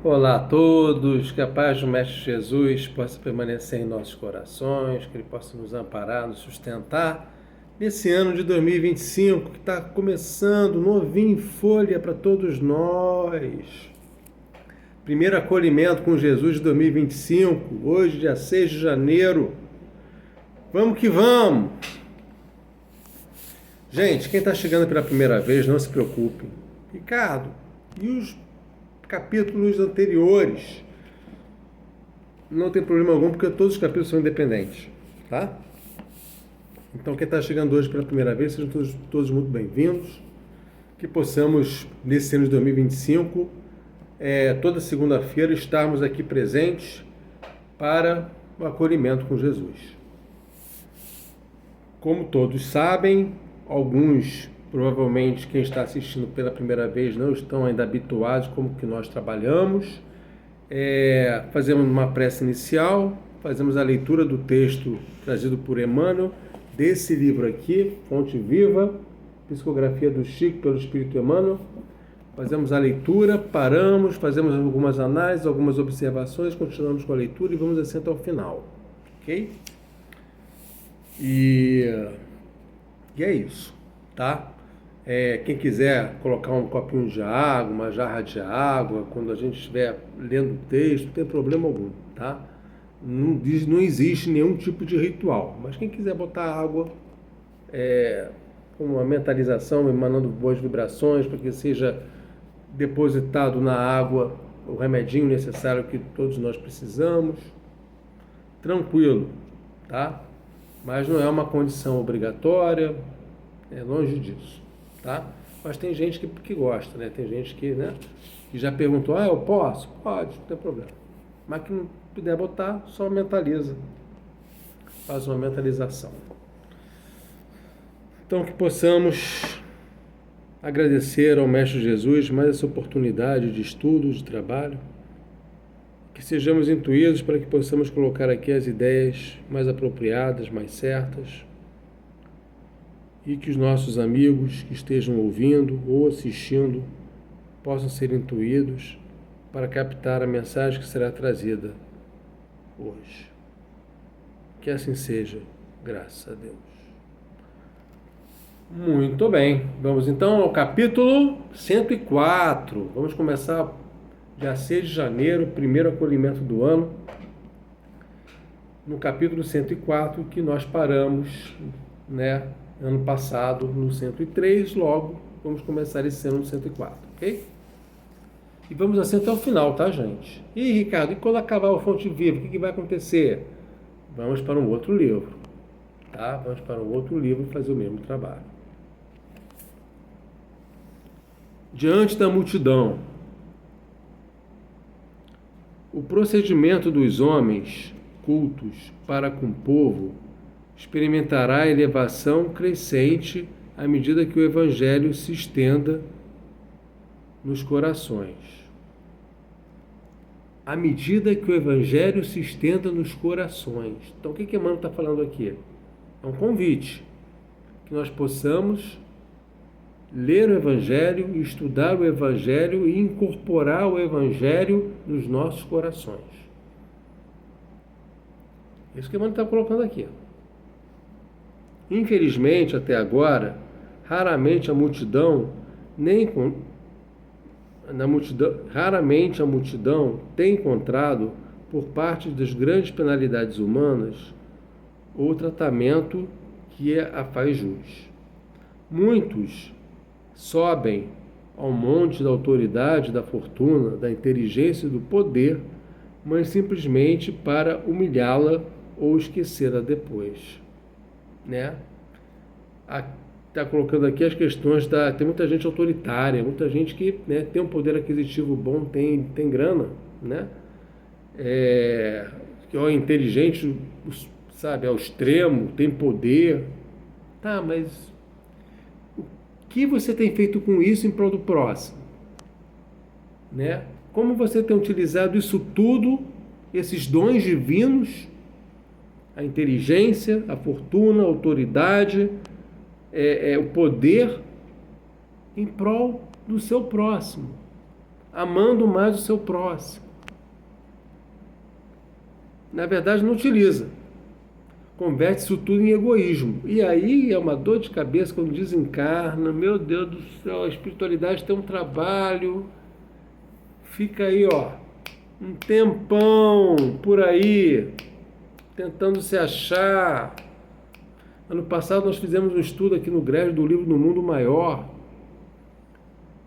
Olá a todos, que a paz do Mestre Jesus possa permanecer em nossos corações, que Ele possa nos amparar, nos sustentar nesse ano de 2025 que está começando, novinho em folha para todos nós. Primeiro acolhimento com Jesus de 2025, hoje, dia 6 de janeiro. Vamos que vamos! Gente, quem está chegando pela primeira vez, não se preocupe. Ricardo, e os capítulos anteriores? Não tem problema algum, porque todos os capítulos são independentes, tá? Então, quem está chegando hoje pela primeira vez, sejam todos muito bem-vindos. Que possamos, nesse ano de 2025, toda segunda-feira, estarmos aqui presentes para o acolhimento com Jesus. Como todos sabem, alguns, provavelmente, quem está assistindo pela primeira vez, não estão ainda habituados como que nós trabalhamos. Fazemos uma prece inicial, fazemos a leitura do texto trazido por Emmanuel, desse livro aqui, Fonte Viva, Psicografia do Chico pelo Espírito Emmanuel. Fazemos a leitura, paramos, fazemos algumas análises, algumas observações, continuamos com a leitura e vamos assim até o final, ok? E é isso, tá? Quem quiser colocar um copinho de água, uma jarra de água, quando a gente estiver lendo o texto, não tem problema algum, tá? Não existe nenhum tipo de ritual, mas quem quiser botar água com uma mentalização, emanando boas vibrações, para que seja depositado na água o remedinho necessário que todos nós precisamos, tranquilo, tá? Mas não é uma condição obrigatória, é longe disso, tá? Mas tem gente que gosta, né? Tem gente que já perguntou, eu posso? Pode, não tem problema. Mas que não puder botar, só mentaliza. Faz uma mentalização. Então que possamos agradecer ao Mestre Jesus mais essa oportunidade de estudo, de trabalho, que sejamos intuídos para que possamos colocar aqui as ideias mais apropriadas, mais certas, e que os nossos amigos que estejam ouvindo ou assistindo possam ser intuídos para captar a mensagem que será trazida hoje. Que assim seja, graças a Deus. Muito bem, vamos então ao capítulo 104. Vamos começar dia 6 de janeiro, primeiro acolhimento do ano, no capítulo 104, que nós paramos, ano passado no 103, logo vamos começar esse ano no 104, ok? E vamos assim até o final, tá, gente? E Ricardo, e quando acabar o Fonte Viva, o que vai acontecer? Vamos para um outro livro, tá? Vamos para um outro livro fazer o mesmo trabalho. Diante da multidão, o procedimento dos homens cultos para com o povo experimentará elevação crescente à medida que o Evangelho se estenda nos corações. À medida que o Evangelho se estenda nos corações. Então, o que Emmanuel está falando aqui? É um convite que nós possamos ler o Evangelho, estudar o Evangelho e incorporar o Evangelho nos nossos corações. Isso que Emmanuel está colocando aqui. Infelizmente, até agora, raramente a multidão tem encontrado, por parte das grandes penalidades humanas, o tratamento que a faz jus. Muitos sobem ao monte da autoridade, da fortuna, da inteligência e do poder, mas simplesmente para humilhá-la ou esquecê-la depois. Está colocando aqui as questões tem muita gente autoritária, muita gente que tem um poder aquisitivo bom, tem grana, que é inteligente, sabe, ao extremo, tem poder. Tá, mas o que você tem feito com isso em prol do próximo? Como você tem utilizado isso tudo, esses dons divinos, a inteligência, a fortuna, a autoridade, o poder, em prol do seu próximo, amando mais o seu próximo. Na verdade, não utiliza. Converte isso tudo em egoísmo. E aí é uma dor de cabeça quando desencarna. Meu Deus do céu, a espiritualidade tem um trabalho. Fica aí, ó, um tempão por aí, tentando se achar. Ano passado nós fizemos um estudo aqui no GRES do livro No Mundo Maior.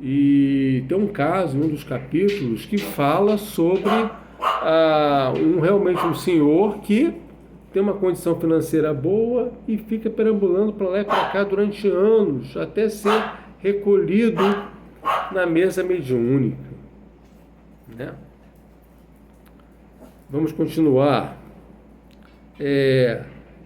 E tem um caso, um dos capítulos, que fala sobre realmente um senhor que tem uma condição financeira boa e fica perambulando para lá e para cá durante anos, até ser recolhido na mesa mediúnica. Né? Vamos continuar.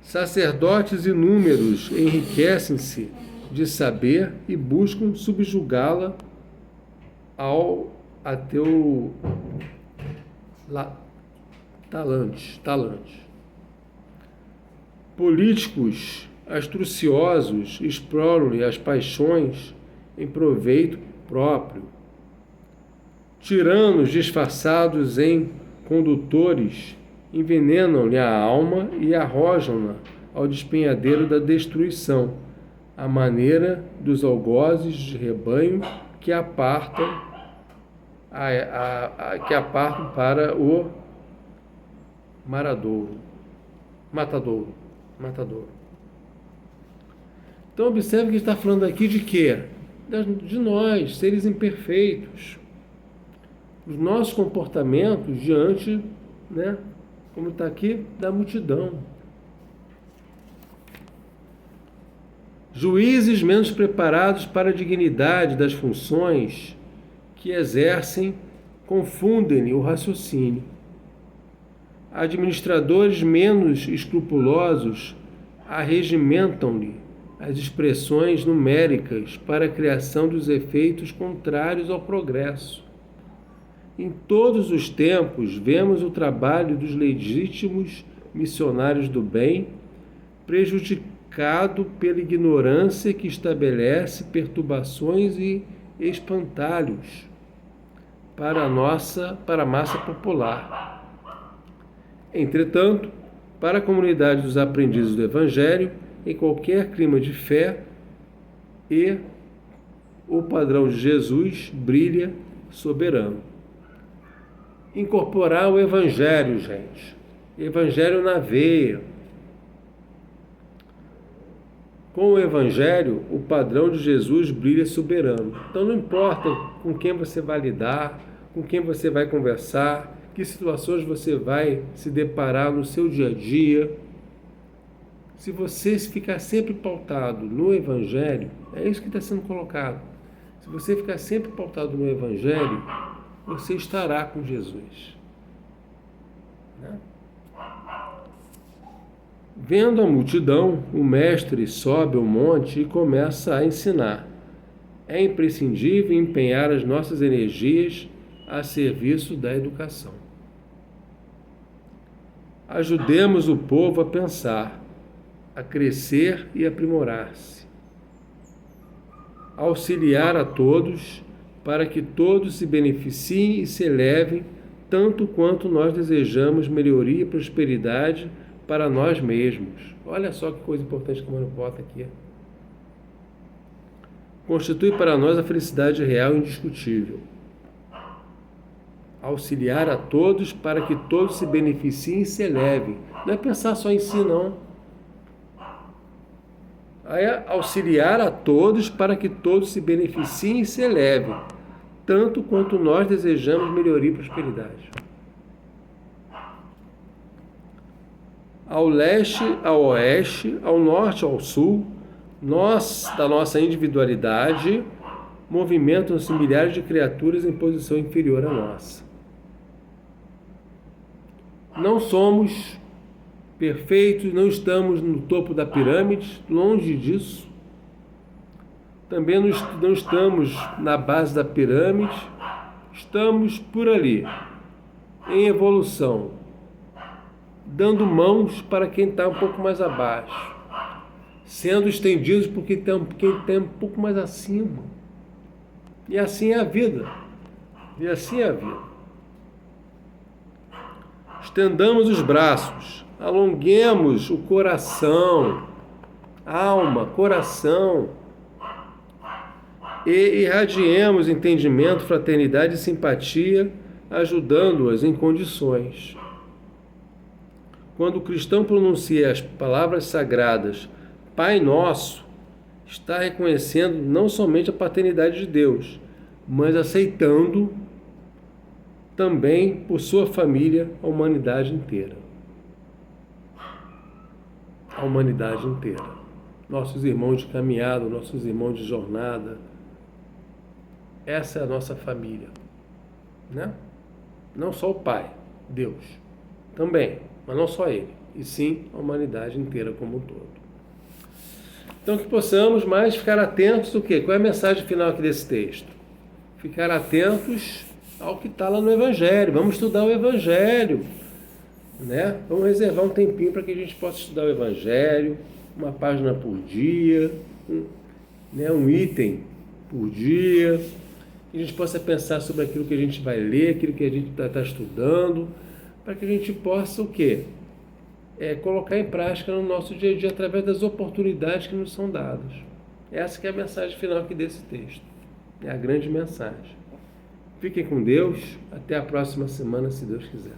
Sacerdotes inúmeros enriquecem-se de saber e buscam subjugá-la a teu talante. Políticos astuciosos exploram-lhe as paixões em proveito próprio. Tiranos disfarçados em condutores envenenam-lhe a alma e arrojam-na ao despenhadeiro da destruição, à maneira dos algozes de rebanho que apartam para o matadouro. Então observe que está falando aqui de quê? De nós, seres imperfeitos. Os nossos comportamentos diante, né, como está aqui, da multidão. Juízes menos preparados para a dignidade das funções que exercem confundem o raciocínio. Administradores menos escrupulosos arregimentam-lhe as expressões numéricas para a criação dos efeitos contrários ao progresso. Em todos os tempos, vemos o trabalho dos legítimos missionários do bem prejudicado pela ignorância que estabelece perturbações e espantalhos para a massa popular. Entretanto, para a comunidade dos aprendizes do Evangelho, em qualquer clima de fé, o padrão de Jesus brilha soberano. Incorporar o Evangelho, gente. Evangelho na veia. Com o Evangelho, o padrão de Jesus brilha soberano. Então não importa com quem você vai lidar, com quem você vai conversar, que situações você vai se deparar no seu dia a dia. Se você ficar sempre pautado no Evangelho, é isso que está sendo colocado. Se você ficar sempre pautado no Evangelho, você estará com Jesus. Né? Vendo a multidão, o mestre sobe ao monte e começa a ensinar. É imprescindível empenhar as nossas energias a serviço da educação. Ajudemos o povo a pensar, a crescer e aprimorar-se. Auxiliar a todos para que todos se beneficiem e se elevem tanto quanto nós desejamos melhoria e prosperidade para nós mesmos. Olha só que coisa importante que o Mano bota aqui. Constitui para nós a felicidade real e indiscutível. Auxiliar a todos para que todos se beneficiem e se elevem. Não é pensar só em si, não. É auxiliar a todos para que todos se beneficiem e se elevem, tanto quanto nós desejamos melhoria e prosperidade. Ao leste, ao oeste, ao norte, ao sul, da nossa individualidade, movimentam-se milhares de criaturas em posição inferior à nossa. Não somos perfeitos, não estamos no topo da pirâmide, longe disso. Também não estamos na base da pirâmide, estamos por ali, em evolução, dando mãos para quem está um pouco mais abaixo, sendo estendidos por quem está um pouco mais acima. E assim é a vida. E assim é a vida. Estendamos os braços, alonguemos o coração, alma, coração, e irradiemos entendimento, fraternidade e simpatia, ajudando-as em condições. Quando o cristão pronuncia as palavras sagradas Pai Nosso, está reconhecendo não somente a paternidade de Deus, mas aceitando também por sua família a humanidade inteira. A humanidade inteira. Nossos irmãos de caminhada, nossos irmãos de jornada. Essa é a nossa família, né? Não só o Pai, Deus, também, mas não só Ele, e sim a humanidade inteira como um todo. Então que possamos mais ficar atentos do quê? Qual é a mensagem final aqui desse texto? Ficar atentos ao que está lá no Evangelho. Vamos estudar o Evangelho, né? Vamos reservar um tempinho para que a gente possa estudar o Evangelho, uma página por dia, um item por dia, que a gente possa pensar sobre aquilo que a gente vai ler, aquilo que a gente está estudando, para que a gente possa o quê? Colocar em prática no nosso dia a dia através das oportunidades que nos são dadas. Essa que é a mensagem final aqui desse texto. É a grande mensagem. Fiquem com Deus. Até a próxima semana, se Deus quiser.